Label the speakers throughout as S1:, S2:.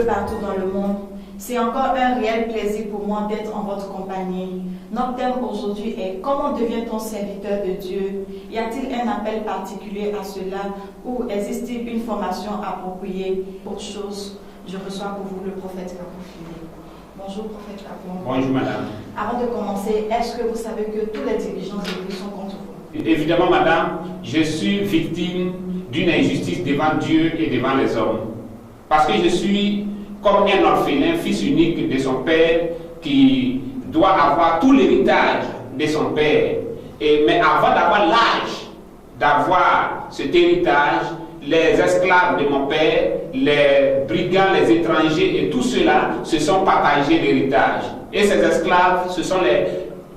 S1: partout dans le monde. C'est encore un réel plaisir pour moi d'être en votre compagnie. Notre thème aujourd'hui est « Comment devient-on serviteur de Dieu ?» Y a-t-il un appel particulier à cela ou existe-t-il une formation appropriée? Autre chose, je reçois pour vous le prophète Capon. Bonjour prophète Capon.
S2: Bonjour madame.
S1: Avant de commencer, est-ce que vous savez que tous les dirigeants de l'Église sont contre vous?
S2: Évidemment madame, je suis victime d'une injustice devant Dieu et devant les hommes. Parce que je suis comme un orphelin, fils unique de son père, qui doit avoir tout l'héritage de son père. Mais avant d'avoir l'âge d'avoir cet héritage, les esclaves de mon père, les brigands, les étrangers et tout cela se sont partagés l'héritage. Et ces esclaves, ce sont les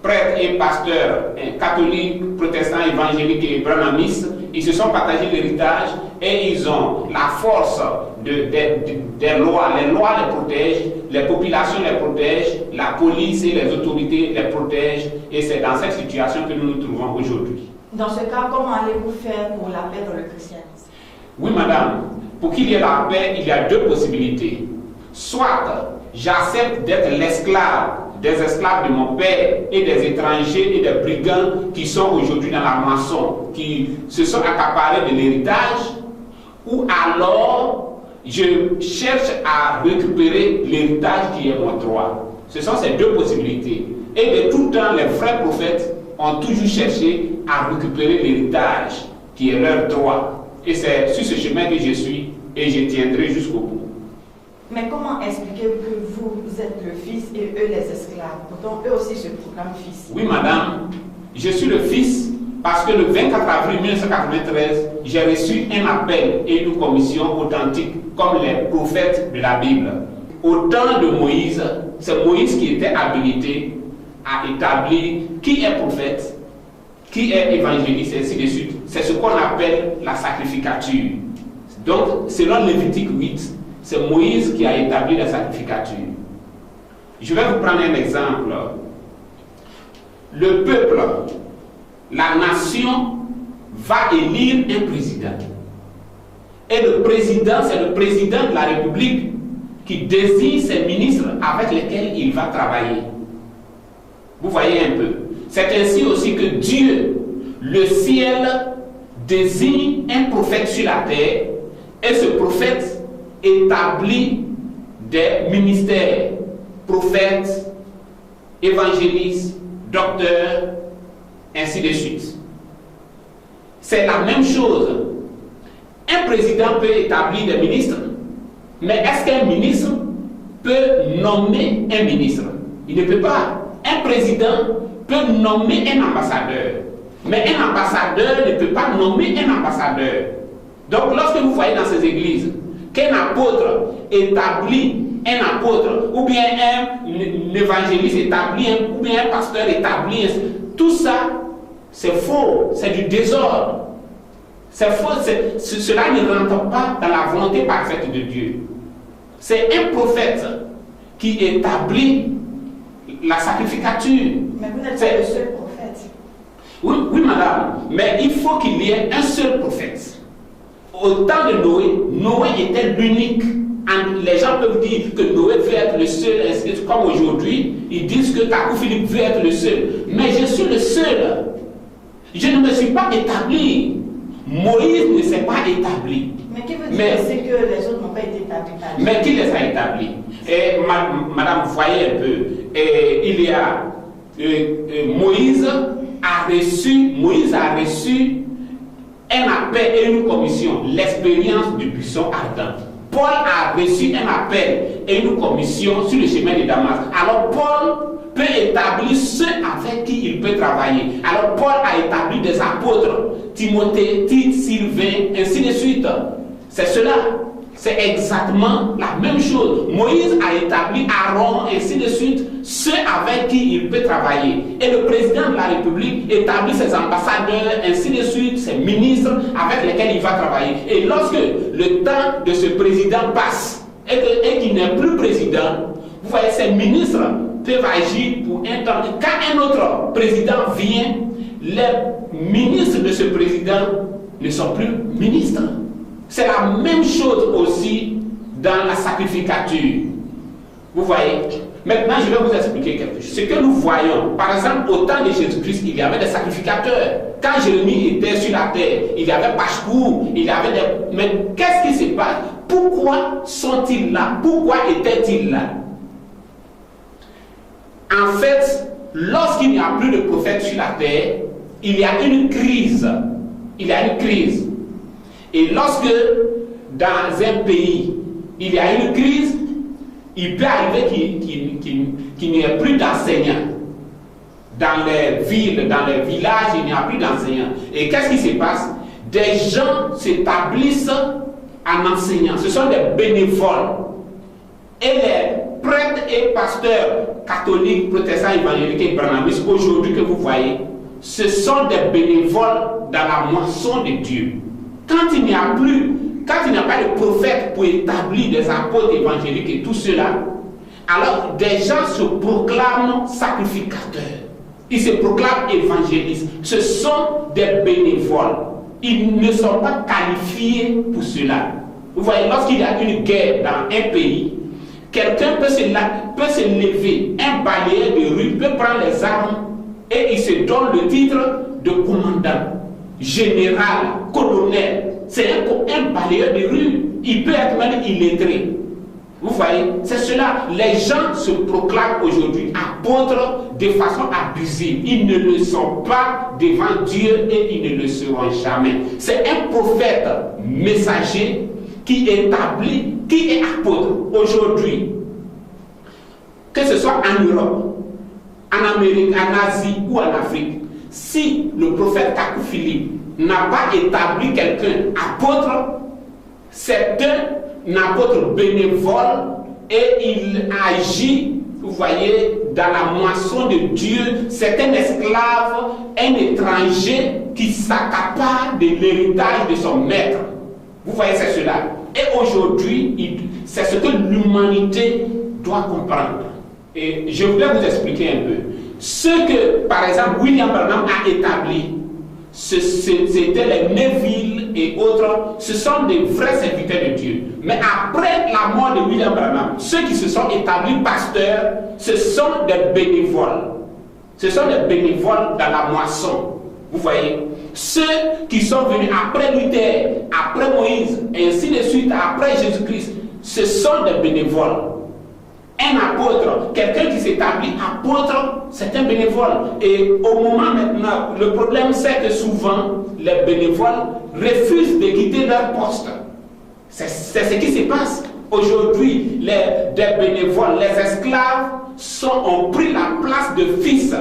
S2: prêtres et pasteurs catholiques, protestants, évangéliques et branhamistes. Ils se sont partagés l'héritage et ils ont la force des lois. Les lois les protègent, les populations les protègent, la police et les autorités les protègent. Et c'est dans cette situation que nous nous trouvons aujourd'hui.
S1: Dans ce cas, comment allez-vous faire pour la paix dans le christianisme?
S2: Oui, madame. Pour qu'il y ait la paix, il y a deux possibilités. Soit j'accepte d'être l'esclave des esclaves de mon père et des étrangers et des brigands qui sont aujourd'hui dans la maçon, qui se sont accaparés de l'héritage, ou alors je cherche à récupérer l'héritage qui est mon droit. Ce sont ces deux possibilités. Et de tout temps, les vrais prophètes ont toujours cherché à récupérer l'héritage qui est leur droit. Et c'est sur ce chemin que je suis et je tiendrai jusqu'au bout.
S1: Mais comment expliquer que vous êtes le fils et eux les esclaves? Pourtant, eux aussi se proclament fils.
S2: Oui, madame, je suis le fils parce que le 24 avril 1993, j'ai reçu un appel et une commission authentique comme les prophètes de la Bible. Au temps de Moïse, c'est Moïse qui était habilité à établir qui est prophète, qui est évangéliste, et ainsi de suite. C'est ce qu'on appelle la sacrificature. Donc, selon Lévitique 8, c'est Moïse qui a établi la sacrificature. Je vais vous prendre un exemple. Le peuple, la nation, va élire un président. Et le président, c'est le président de la République qui désigne ses ministres avec lesquels il va travailler. Vous voyez un peu. C'est ainsi aussi que Dieu, le ciel, désigne un prophète sur la terre, et ce prophète établit des ministères, prophètes, évangélistes, docteurs, ainsi de suite. C'est la même chose. Un président peut établir des ministres, mais est-ce qu'un ministre peut nommer un ministre? Il ne peut pas. Un président peut nommer un ambassadeur, mais un ambassadeur ne peut pas nommer un ambassadeur. Donc lorsque vous voyez dans ces églises qu'un apôtre établit un apôtre, ou bien un évangéliste établit, ou bien un pasteur établit, tout ça, c'est faux, c'est du désordre. C'est faux, cela ne rentre pas dans la volonté parfaite de Dieu. C'est un prophète qui établit la sacrificature.
S1: Mais vous n'êtes pas le seul prophète.
S2: Oui, oui, madame, mais il faut qu'il y ait un seul prophète. Au temps de Noé, Noé était l'unique. Les gens peuvent dire que Noé veut être le seul, comme aujourd'hui, ils disent que Takou Philippe veut être le seul. Mais je suis le seul. Je ne me suis pas établi. Moïse ne s'est pas établi.
S1: Mais qui veut dire c'est que les autres n'ont pas été établis par Dieu?
S2: Mais qui les a établis? Et madame, vous voyez un peu, il y a Moïse a reçu un appel et une commission, l'expérience du buisson ardent. Paul a reçu un appel et une commission sur le chemin de Damas. Alors Paul peut établir ceux avec qui il peut travailler. Alors Paul a établi des apôtres, Timothée, Tite, Sylvain, ainsi de suite. C'est cela. C'est exactement la même chose. Moïse a établi Aaron, ainsi de suite, ceux avec qui il peut travailler. Et le président de la République établit ses ambassadeurs, ainsi de suite, ses ministres avec lesquels il va travailler. Et lorsque le temps de ce président passe et qu'il n'est plus président, vous voyez, ces ministres peuvent agir pour un temps. Quand un autre président vient, les ministres de ce président ne sont plus ministres. C'est la même chose aussi dans la sacrificature. Vous voyez? Maintenant, je vais vous expliquer quelque chose. Ce que nous voyons, par exemple, au temps de Jésus-Christ, il y avait des sacrificateurs. Quand Jérémie était sur la terre, il y avait Pachkou, il y avait des... Mais qu'est-ce qui se passe? Pourquoi sont-ils là? Pourquoi étaient-ils là? En fait, lorsqu'il n'y a plus de prophètes sur la terre, il y a une crise. Il y a une crise. Et lorsque, dans un pays, il y a une crise, il peut arriver qu'il n'y ait plus d'enseignants. Dans les villes, dans les villages, il n'y a plus d'enseignants. Et qu'est-ce qui se passe? Des gens s'établissent en enseignant. Ce sont des bénévoles. Et les prêtres et pasteurs catholiques, protestants, évangéliques et brahmanistes, aujourd'hui que vous voyez, ce sont des bénévoles dans la moisson de Dieu. Quand il n'y a pas de prophète pour établir des apôtres évangéliques et tout cela, alors des gens se proclament sacrificateurs. Ils se proclament évangélistes. Ce sont des bénévoles. Ils ne sont pas qualifiés pour cela. Vous voyez, lorsqu'il y a une guerre dans un pays, quelqu'un peut se lever, un balayeur de rue peut prendre les armes et il se donne le titre de commandant, général, colonel. C'est un balayeur de rue. Il peut être même illettré. Vous voyez, c'est cela. Les gens se proclament aujourd'hui apôtres de façon abusive. Ils ne le sont pas devant Dieu et ils ne le seront jamais. C'est un prophète messager qui établit, qui est apôtre aujourd'hui. Que ce soit en Europe, en Amérique, en Asie ou en Afrique, si le prophète Kakou Philippe n'a pas établi quelqu'un apôtre, c'est un apôtre bénévole et il agit, vous voyez, dans la moisson de Dieu. C'est un esclave, un étranger qui s'accapare de l'héritage de son maître. Vous voyez, c'est cela. Et aujourd'hui, c'est ce que l'humanité doit comprendre. Et je voulais vous expliquer un peu. Ce que, par exemple, William Branham a établi, c'était les Neville et autres, ce sont des vrais serviteurs de Dieu. Mais après la mort de William Branham, ceux qui se sont établis pasteurs, ce sont des bénévoles. Ce sont des bénévoles dans la moisson. Vous voyez? Ceux qui sont venus après Luther, après Moïse, et ainsi de suite, après Jésus-Christ, ce sont des bénévoles. Un apôtre, quelqu'un qui s'établit apôtre, c'est un bénévole. Et au moment maintenant, le problème c'est que souvent, les bénévoles refusent de quitter leur poste. C'est ce qui se passe. Aujourd'hui, des bénévoles, les esclaves ont pris la place de fils.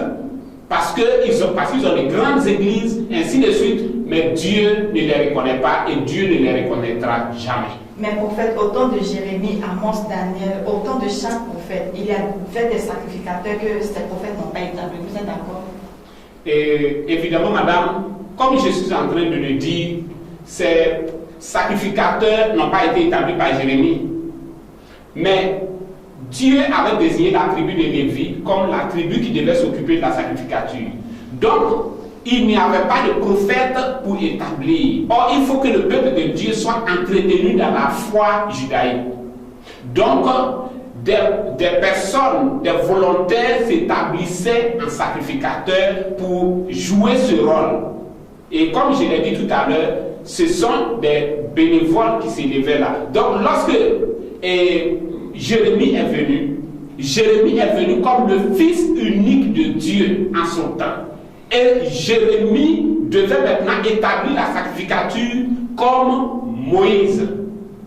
S2: Parce qu'ils ont des grandes églises, ainsi de suite, mais Dieu ne les reconnaît pas et Dieu ne les reconnaîtra jamais.
S1: Mais prophète, au temps de Jérémie, Amos, Daniel, au temps de chaque prophète, il y a fait des sacrificateurs que ces prophètes n'ont pas établis. Vous êtes d'accord?
S2: Et évidemment, madame, comme je suis en train de le dire, ces sacrificateurs n'ont pas été établis par Jérémie. Mais Dieu avait désigné la tribu de Lévi comme la tribu qui devait s'occuper de la sacrificature. Donc, il n'y avait pas de prophète pour établir. Or, il faut que le peuple de Dieu soit entretenu dans la foi judaïque. Donc, des personnes, des volontaires s'établissaient en sacrificateurs pour jouer ce rôle. Et comme je l'ai dit tout à l'heure, ce sont des bénévoles qui s'élevaient là. Donc, lorsque Jérémie est venu comme le fils unique de Dieu en son temps. Et Jérémie devait maintenant établir la sacrificature comme Moïse.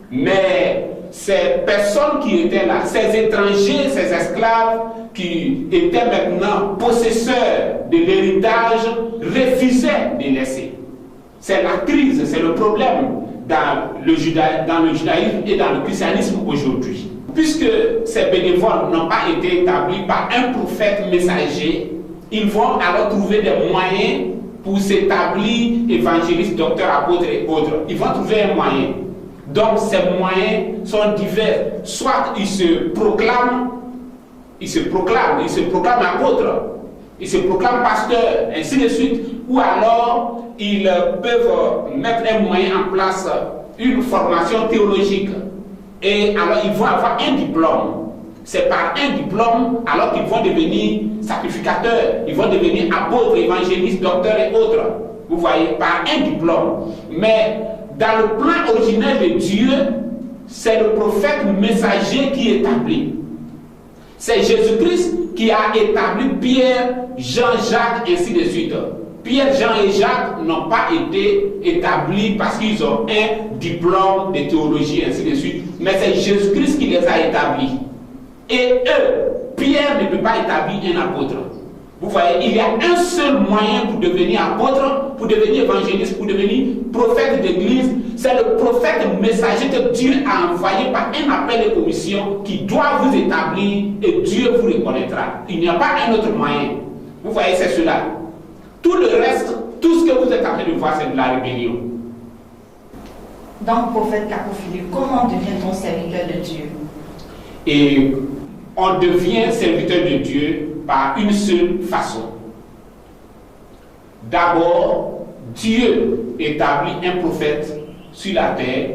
S2: Mais ces personnes qui étaient là, ces étrangers, ces esclaves qui étaient maintenant possesseurs de l'héritage, refusaient de laisser. C'est la crise, c'est le problème dans le judaïsme et dans le christianisme aujourd'hui. Puisque ces bénévoles n'ont pas été établis par un prophète messager, ils vont alors trouver des moyens pour s'établir évangélistes, docteurs, apôtres et autres. Ils vont trouver un moyen. Donc ces moyens sont divers. Soit ils se proclament apôtres, ils se proclament pasteurs, ainsi de suite. Ou alors ils peuvent mettre un moyen en place, une formation théologique. Et alors ils vont avoir un diplôme. C'est par un diplôme alors qu'ils vont devenir sacrificateurs, ils vont devenir apôtres, évangélistes, docteurs et autres. Vous voyez, par un diplôme. Mais dans le plan originel de Dieu, c'est le prophète messager qui établit. C'est Jésus-Christ qui a établi Pierre, Jean, Jacques, ainsi de suite. Pierre, Jean et Jacques n'ont pas été établis parce qu'ils ont un diplôme de théologie, ainsi de suite. Mais c'est Jésus-Christ qui les a établis. Et eux, Pierre ne peut pas établir un apôtre. Vous voyez, il y a un seul moyen pour devenir apôtre, pour devenir évangéliste, pour devenir prophète d'église. C'est le prophète messager que Dieu a envoyé par un appel de commission qui doit vous établir et Dieu vous reconnaîtra. Il n'y a pas un autre moyen. Vous voyez, c'est cela. Tout le reste, tout ce que vous êtes en train de voir, c'est de la rébellion.
S1: Donc, prophète Kakou Philippe, comment devient-on serviteur de Dieu?
S2: Et on devient serviteur de Dieu par une seule façon. D'abord, Dieu établit un prophète sur la terre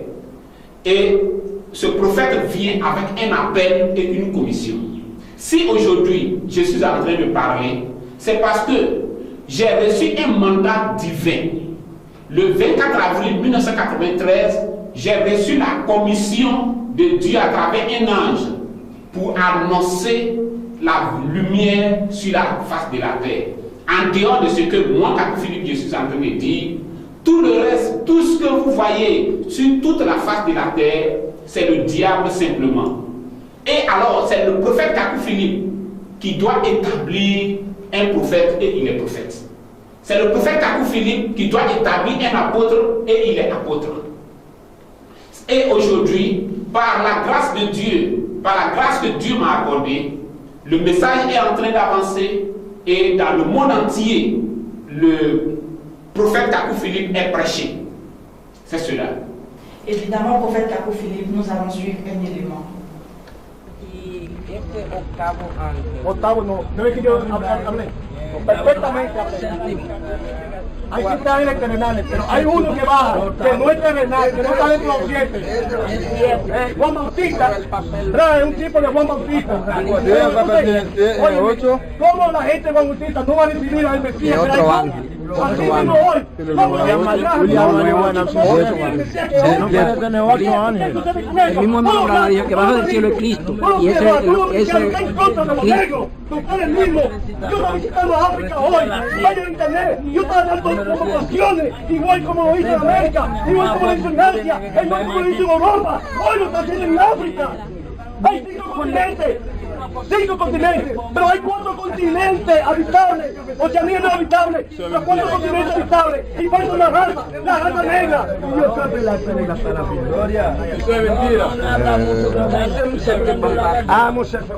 S2: et ce prophète vient avec un appel et une commission. Si aujourd'hui je suis en train de parler, c'est parce que j'ai reçu un mandat divin. Le 24 avril 1993, j'ai reçu la commission de Dieu à travers un ange pour annoncer la lumière sur la face de la terre. En dehors de ce que moi, Kakou Philippe, je suis en train de dire, tout le reste, tout ce que vous voyez sur toute la face de la terre, c'est le diable simplement. Et alors, c'est le prophète Kakou Philippe qui doit établir un prophète et il est prophète. C'est le prophète Kakou Philippe qui doit établir un apôtre et il est apôtre. Et aujourd'hui, par la grâce de Dieu, par la grâce que Dieu m'a accordée, le message est en train d'avancer et dans le monde entier, le prophète Kakou Philippe est prêché. C'est cela.
S1: Évidemment, prophète Kakou Philippe, nous allons suivre un élément.
S3: Y este octavo ángel.
S4: Octavo no, no es que yo hablé. Perfectamente hablé. Hay que estar en el terrenal, pero hay uno que baja, que no es terrenal, que no está dentro de los siete. Juan Bautista, trae un tipo de Juan Bautista. Oye, ¿cómo la gente de Juan Bautista no va a recibir al Mesías?
S5: Otro ángel.
S4: Así mismo hoy, ¿cómo la gente
S5: El mismo nombre dijo que baja del cielo es Cristo. Y ese
S4: ustedes mismos, yo estaba visitando África hoy, vaya en internet, yo estaba dando promociones, igual como lo hice en América, igual como lo hice en Asia, igual como lo hice en Europa, hoy lo está haciendo en África. Hay 5 continentes, pero hay 4 continentes habitables, Oceanía no es habitable, pero 4 continentes habitables, y falta una raza, la raza negra. Dios sabe la negra hasta la fin. Gloria, eso es mentira. Vamos a hacer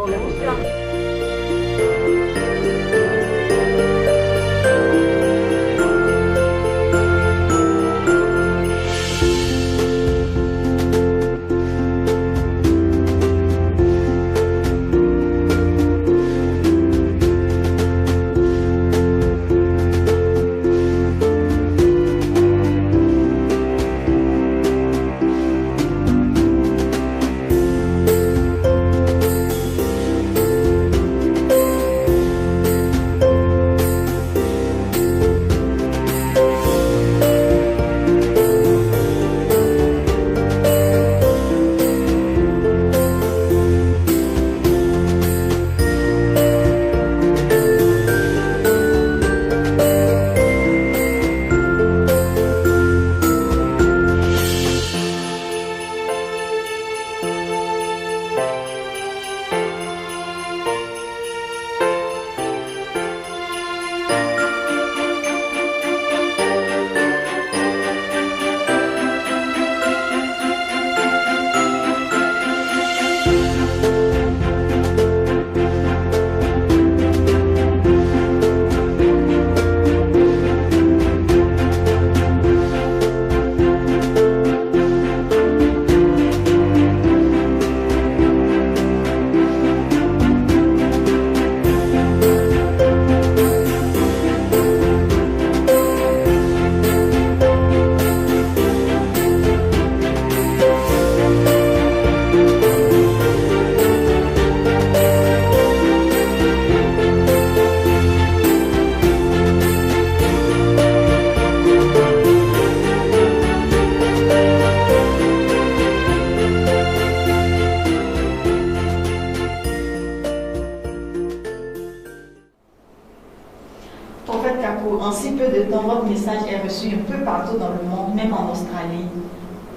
S1: Kakou, en si peu de temps, votre message est reçu un peu partout dans le monde, même en Australie,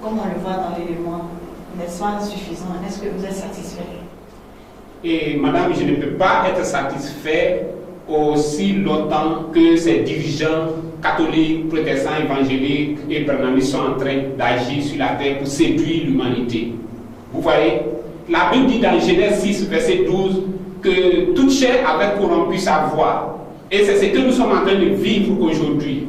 S1: comme on le voit dans l'élément. N'est-ce pas suffisant? Est-ce que vous êtes satisfait?
S2: Et madame, je ne peux pas être satisfait aussi longtemps que ces dirigeants catholiques, protestants, évangéliques et branamis sont en train d'agir sur la terre pour séduire l'humanité. Vous voyez, la Bible dit dans Genèse 6, verset 12, que toute chair avait corrompu sa voix. Et c'est ce que nous sommes en train de vivre aujourd'hui.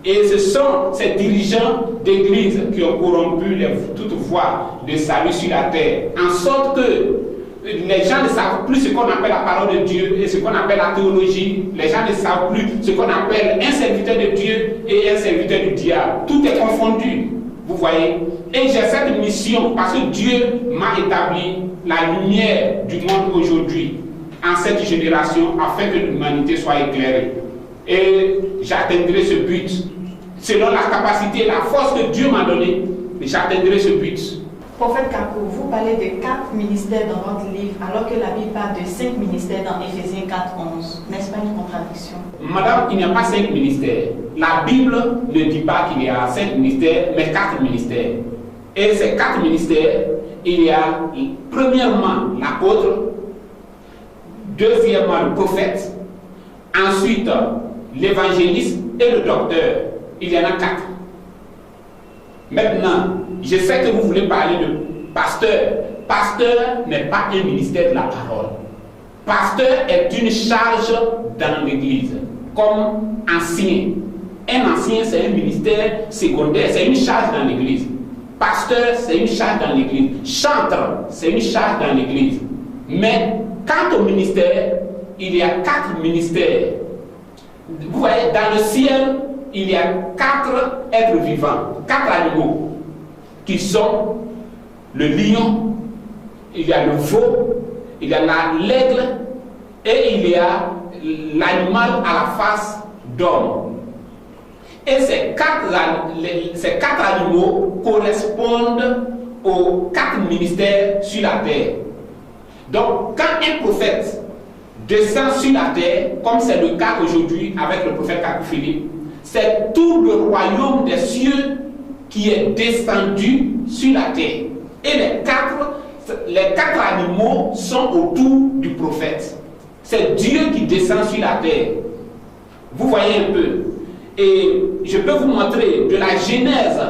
S2: Et ce sont ces dirigeants d'église qui ont corrompu toute voie de salut sur la terre, en sorte que les gens ne savent plus ce qu'on appelle la parole de Dieu et ce qu'on appelle la théologie. Les gens ne savent plus ce qu'on appelle un serviteur de Dieu et un serviteur du diable. Tout est confondu, vous voyez. Et j'ai cette mission parce que Dieu m'a établi la lumière du monde aujourd'hui, en cette génération, afin que l'humanité soit éclairée. Et j'atteindrai ce but. Selon la capacité et la force que Dieu m'a donnée, j'atteindrai ce but.
S1: Prophète Kakou, vous parlez de 4 ministères dans votre livre, alors que la Bible parle de 5 ministères dans Éphésiens 4:11. N'est-ce pas une contradiction? Madame,
S2: il n'y a pas 5 ministères. La Bible ne dit pas qu'il y a 5 ministères, mais 4 ministères. Et ces 4 ministères, il y a premièrement l'apôtre, deuxièmement le prophète, ensuite l'évangéliste et le docteur. Il y en a 4. Maintenant, je sais que vous voulez parler de pasteur. Pasteur n'est pas un ministère de la parole. Pasteur est une charge dans l'église, comme ancien. Un ancien, c'est un ministère secondaire, c'est une charge dans l'église. Pasteur, c'est une charge dans l'église. Chantre, c'est une charge dans l'église. Mais quant au ministère, il y a 4 ministères. Vous voyez, dans le ciel, il y a 4 êtres vivants, 4 animaux, qui sont le lion, il y a le veau, il y a l'aigle, et il y a l'animal à la face d'homme. Et ces 4 animaux correspondent aux 4 ministères sur la terre. Donc, quand un prophète descend sur la terre, comme c'est le cas aujourd'hui avec le prophète Kakou Philippe, c'est tout le royaume des cieux qui est descendu sur la terre. Et les quatre animaux sont autour du prophète. C'est Dieu qui descend sur la terre. Vous voyez un peu. Et je peux vous montrer de la Genèse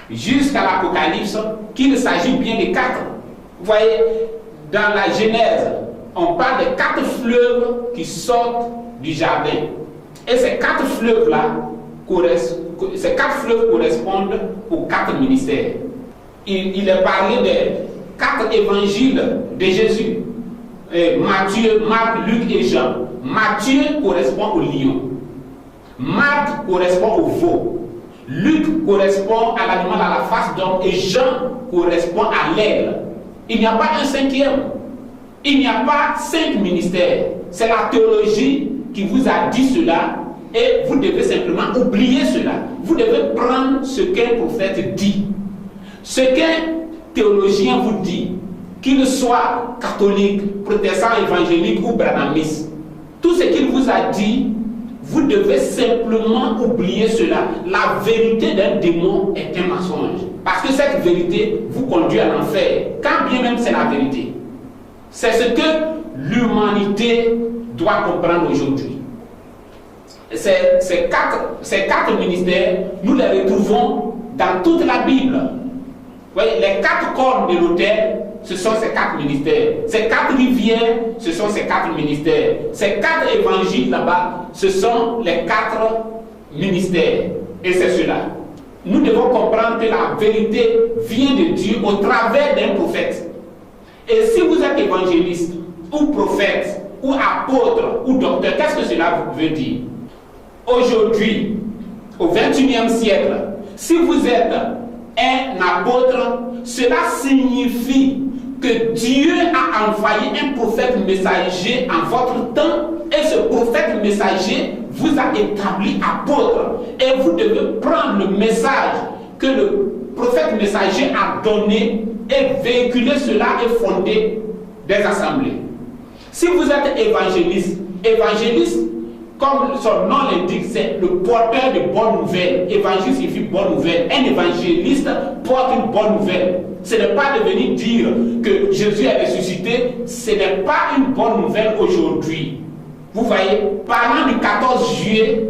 S2: jusqu'à l'Apocalypse qu'il s'agit bien des 4. Vous voyez, dans la Genèse, on parle des 4 fleuves qui sortent du jardin. Et ces 4 fleuves-là, ces 4 fleuves correspondent aux 4 ministères. Il est parlé des 4 évangiles de Jésus. Matthieu, Marc, Luc et Jean. Matthieu correspond au lion. Marc correspond au veau. Luc correspond à l'animal à la face d'homme. Et Jean correspond à l'aigle. Il n'y a pas un 5e. Il n'y a pas 5 ministères. C'est la théologie qui vous a dit cela et vous devez simplement oublier cela. Vous devez prendre ce qu'un prophète dit. Ce qu'un théologien vous dit, qu'il soit catholique, protestant, évangélique ou branamiste, tout ce qu'il vous a dit, vous devez simplement oublier cela. La vérité d'un démon est un mensonge. Parce que cette vérité vous conduit à l'enfer, quand bien même c'est la vérité. C'est ce que l'humanité doit comprendre aujourd'hui. Ces quatre ministères, nous les retrouvons dans toute la Bible. Vous voyez, les 4 cornes de l'autel, ce sont ces 4 ministères. Ces 4 rivières, ce sont ces 4 ministères. Ces 4 évangiles là-bas, ce sont les 4 ministères. Et c'est cela. Nous devons comprendre que la vérité vient de Dieu au travers d'un prophète. Et si vous êtes évangéliste, ou prophète, ou apôtre, ou docteur, qu'est-ce que cela veut dire? Aujourd'hui, au XXIe siècle, si vous êtes un apôtre, cela signifie que Dieu a envoyé un prophète messager en votre temps, et ce prophète messager vous a établi apôtre. Et vous devez prendre le message que le prophète messager a donné et véhiculer cela et fonder des assemblées. Si vous êtes évangéliste, comme son nom l'indique, c'est le porteur de bonnes nouvelles. Évangile signifie bonne nouvelle. Un évangéliste porte une bonne nouvelle. Ce n'est pas de venir dire que Jésus est ressuscité, ce n'est pas une bonne nouvelle aujourd'hui. Vous voyez, parlant du 14 juillet,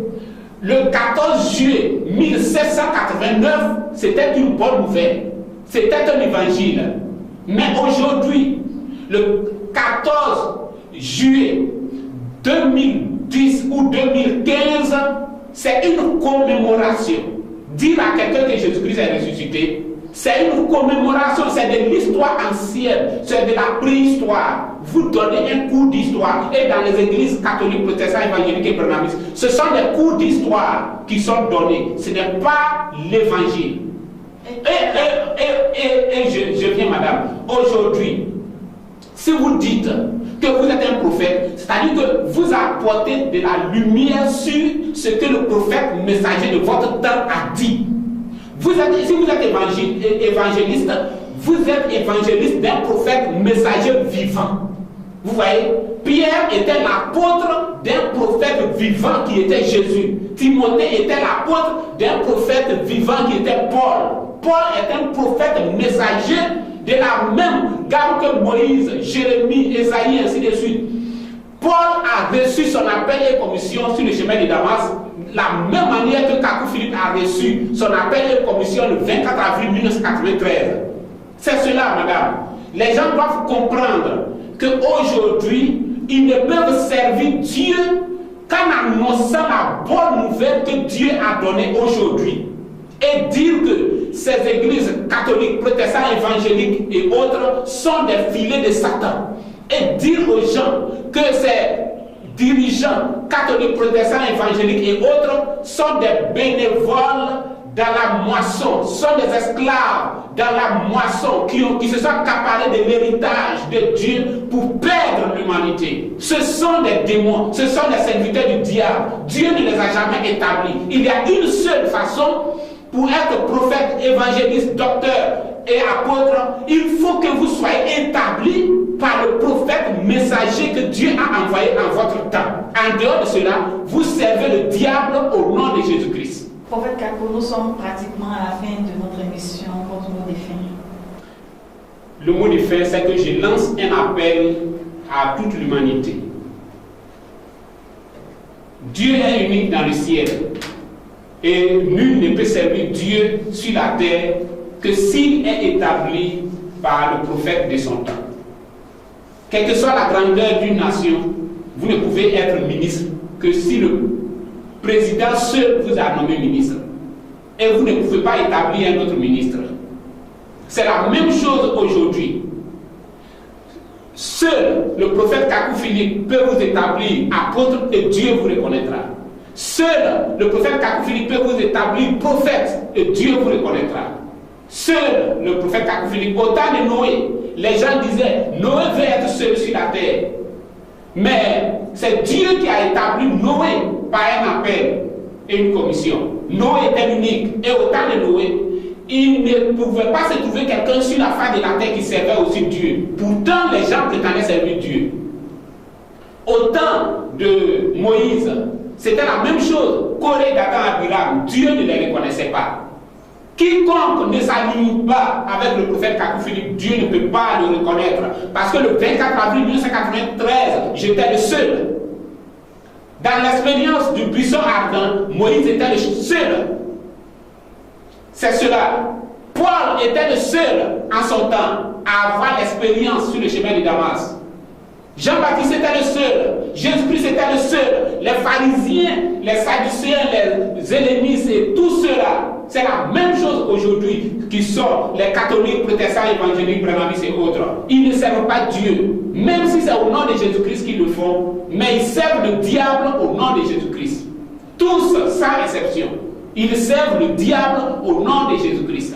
S2: le 14 juillet 1789, c'était une bonne nouvelle. C'était un évangile. Mais aujourd'hui, le 14 juillet 2010 ou 2015, c'est une commémoration. Dire à quelqu'un que Jésus-Christ est ressuscité, c'est une commémoration, c'est de l'histoire ancienne, c'est de la préhistoire. Vous donnez un cours d'histoire, et dans les églises catholiques, protestantes, évangéliques et brahmanistes, ce sont des cours d'histoire qui sont donnés, ce n'est pas l'évangile. Et je viens, madame, aujourd'hui, si vous dites que vous êtes un prophète, c'est-à-dire que vous apportez de la lumière sur ce que le prophète messager de votre temps a dit. Si vous êtes évangéliste, vous êtes évangéliste d'un prophète messager vivant. Vous voyez, Pierre était l'apôtre d'un prophète vivant qui était Jésus. Timothée était l'apôtre d'un prophète vivant qui était Paul. Paul est un prophète messager de la même gamme que Moïse, Jérémie, Ésaïe, ainsi de suite. Paul a reçu son appel et commission sur le chemin de Damas, la même manière que Kakou Philippe a reçu son appel et commission le 24 avril 1993. C'est cela, madame. Les gens doivent comprendre qu'aujourd'hui, ils ne peuvent servir Dieu qu'en annonçant la bonne nouvelle que Dieu a donnée aujourd'hui. Et dire que ces églises catholiques, protestantes, évangéliques et autres sont des filets de Satan. Et dire aux gens que ces dirigeants catholiques, protestants, évangéliques et autres sont des bénévoles dans la moisson, sont des esclaves dans la moisson qui se sont accaparés de l'héritage de Dieu pour perdre l'humanité. Ce sont des démons, ce sont des serviteurs du diable. Dieu ne les a jamais établis. Il y a une seule façon pour être prophète, évangéliste, docteur et apôtre. Il faut que vous soyez établis par le prophète messager que Dieu a envoyé en votre temps. En dehors de cela, vous servez le diable au nom de Jésus-Christ.
S1: Prophète Kakou, nous sommes pratiquement à la fin de notre émission. Votre mot de fin.
S2: Le mot de fin, c'est que je lance un appel à toute l'humanité. Dieu est unique dans le ciel. Et nul ne peut servir Dieu sur la terre que s'il est établi par le prophète de son temps. Quelle que soit la grandeur d'une nation, vous ne pouvez être ministre que si le président seul vous a nommé ministre. Et vous ne pouvez pas établir un autre ministre. C'est la même chose aujourd'hui. Seul le prophète Kakou Philippe peut vous établir apôtre et Dieu vous reconnaîtra. Seul le prophète Kakou Philippe peut vous établir prophète et Dieu vous reconnaîtra. Seul le prophète Kakou Philippe, au temps de Noé, les gens disaient Noé veut être seul sur la terre. Mais c'est Dieu qui a établi Noé par un appel et une commission. Noé était unique. Et au temps de Noé, il ne pouvait pas se trouver quelqu'un sur la face de la terre qui servait aussi Dieu. Pourtant, les gens prétendaient servir Dieu. Au temps de Moïse, c'était la même chose. Corée, Dathan, Abiram, Dieu ne les reconnaissait pas. Quiconque ne s'aligne pas avec le prophète Kakou Philippe, Dieu ne peut pas le reconnaître. Parce que le 24 avril 1993, j'étais le seul. Dans l'expérience du buisson ardent, Moïse était le seul. C'est cela. Paul était le seul en son temps à avoir l'expérience sur le chemin de Damas. Jean-Baptiste était le seul. Jésus-Christ était le seul. Les pharisiens, les sadducéens, les hellénistes et tout cela, c'est la même chose aujourd'hui qui sont les catholiques, protestants, évangéliques, brahmanistes et autres. Ils ne servent pas Dieu, même si c'est au nom de Jésus-Christ qu'ils le font, mais ils servent le diable au nom de Jésus-Christ. Tous, sans exception. Ils servent le diable au nom de Jésus-Christ.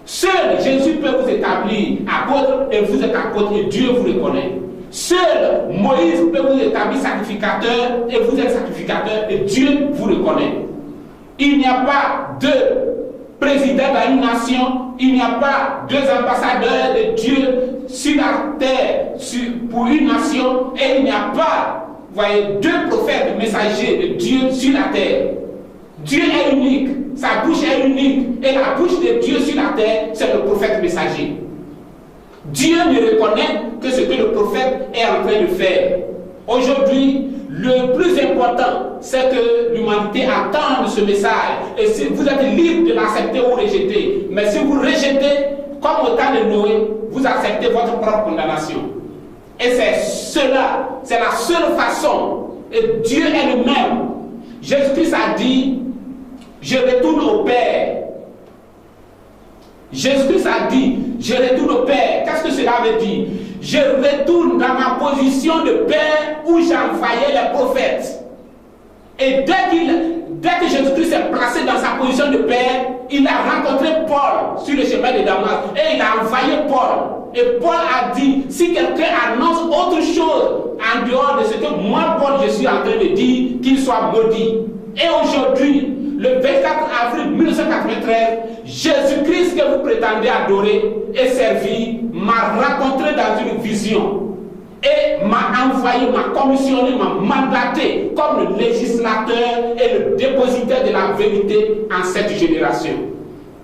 S2: Seul Jésus peut vous établir apôtre et vous êtes apôtre et Dieu vous reconnaît. Seul Moïse peut vous établir sacrificateur et vous êtes sacrificateur et Dieu vous reconnaît. Il n'y a pas deux présidents dans une nation, il n'y a pas deux ambassadeurs de Dieu sur la terre pour une nation et il n'y a pas voyez, deux prophètes messagers de Dieu sur la terre. Dieu est unique, sa bouche est unique, et la bouche de Dieu sur la terre, c'est le prophète messager. Dieu ne reconnaît que ce que le prophète est en train de faire. Aujourd'hui, le plus important, c'est que l'humanité attende ce message. Et si vous êtes libre de l'accepter ou rejeter, mais si vous rejetez, comme au temps de Noé, vous acceptez votre propre condamnation. Et c'est cela, c'est la seule façon. Et Dieu est le même. Jésus-Christ a dit, je retourne au Père. Jésus-Christ a dit, je retourne au Père. Qu'est-ce que cela veut dire? Je retourne dans ma position de Père où j'envoyais les prophètes. Et dès que Jésus-Christ s'est placé dans sa position de Père, il a rencontré Paul sur le chemin de Damas et il a envoyé Paul. Et Paul a dit, si quelqu'un annonce autre chose en dehors de ce que moi, Paul, je suis en train de dire, qu'il soit maudit. Et aujourd'hui, le 24 avril 1993, Jésus-Christ que vous prétendez adorer et servir m'a rencontré dans une vision et m'a envoyé, m'a commissionné, m'a mandaté comme le législateur et le dépositaire de la vérité en cette génération.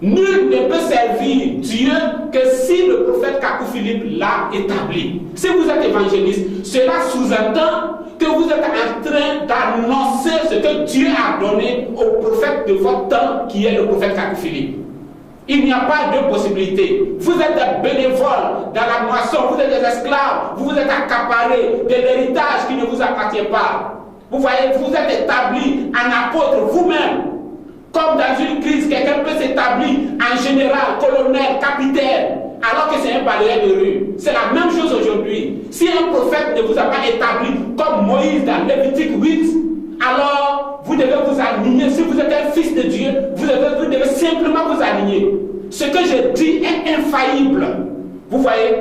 S2: Nul ne peut servir Dieu que si le prophète Kakou Philippe l'a établi. Si vous êtes évangéliste, cela sous-entend que vous êtes en train d'annoncer ce que Dieu a donné au prophète de votre temps, qui est le prophète Kakou Philippe. Il n'y a pas de possibilité. Vous êtes des bénévoles dans la moisson, vous êtes des esclaves, vous vous êtes accaparés de l'héritage qui ne vous appartient pas. Vous voyez, vous êtes établis en apôtre vous-même. Comme dans une crise, quelqu'un peut s'établir en général, colonel, capitaine, alors que c'est un balayeur de rue. C'est la même chose aujourd'hui. Si un prophète ne vous a pas établi comme Moïse dans Lévitique 8, alors vous devez vous aligner. Si vous êtes un fils de Dieu, vous devez simplement vous aligner. Ce que je dis est infaillible. Vous voyez?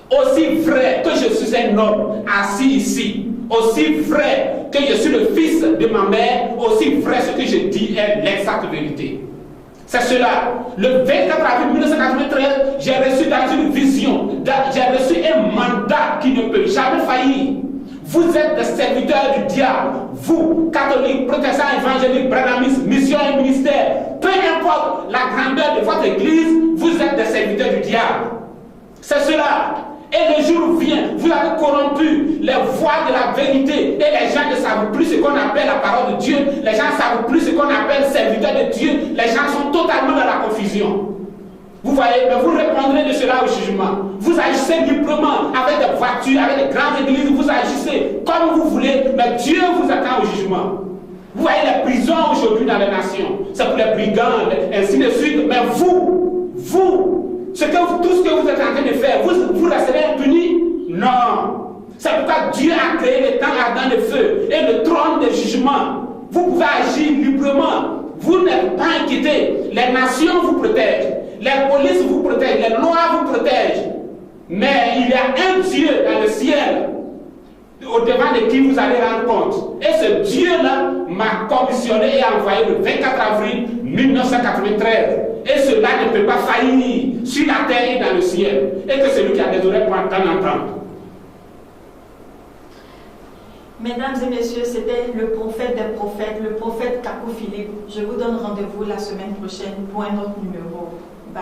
S2: Aussi vrai que je suis un homme assis ici, aussi vrai que je suis le fils de ma mère, aussi vrai ce que je dis est l'exacte vérité. C'est cela. Le 24 avril 1993, j'ai reçu dans une vision, j'ai reçu un mandat qui ne peut jamais faillir. Vous êtes des serviteurs du diable. Vous, catholiques, protestants, évangéliques, branhamistes, mission et ministère, peu importe la grandeur de votre église, vous êtes des serviteurs du diable. C'est cela. Et le jour vient, vous avez corrompu les voies de la vérité. Et les gens ne savent plus ce qu'on appelle la parole de Dieu. Les gens ne savent plus ce qu'on appelle serviteur de Dieu. Les gens sont totalement dans la confusion. Vous voyez, mais vous répondrez de cela au jugement. Vous agissez librement avec des voitures, avec des grandes églises. Vous agissez comme vous voulez, mais Dieu vous attend au jugement. Vous voyez les prisons aujourd'hui dans les nations. C'est pour les brigands, ainsi de suite. Mais vous, tout ce que vous êtes en train de faire, vous resterez impunis? Non. C'est pourquoi Dieu a créé le temps ardent de feu et le trône de jugement. Vous pouvez agir librement. Vous n'êtes pas inquiétés. Les nations vous protègent. Les polices vous protègent. Les lois vous protègent. Mais il y a un Dieu dans le ciel au devant de qui vous allez rendre compte. Et ce Dieu-là m'a commissionné et envoyé le 24 avril 1993. Et cela ne peut pas faillir sur la terre et dans le ciel. Et que celui qui a des oreilles pour entendre.
S1: Mesdames et messieurs, c'était le prophète des prophètes, le prophète Kakou Philippe. Je vous donne rendez-vous la semaine prochaine pour un autre numéro. Bye.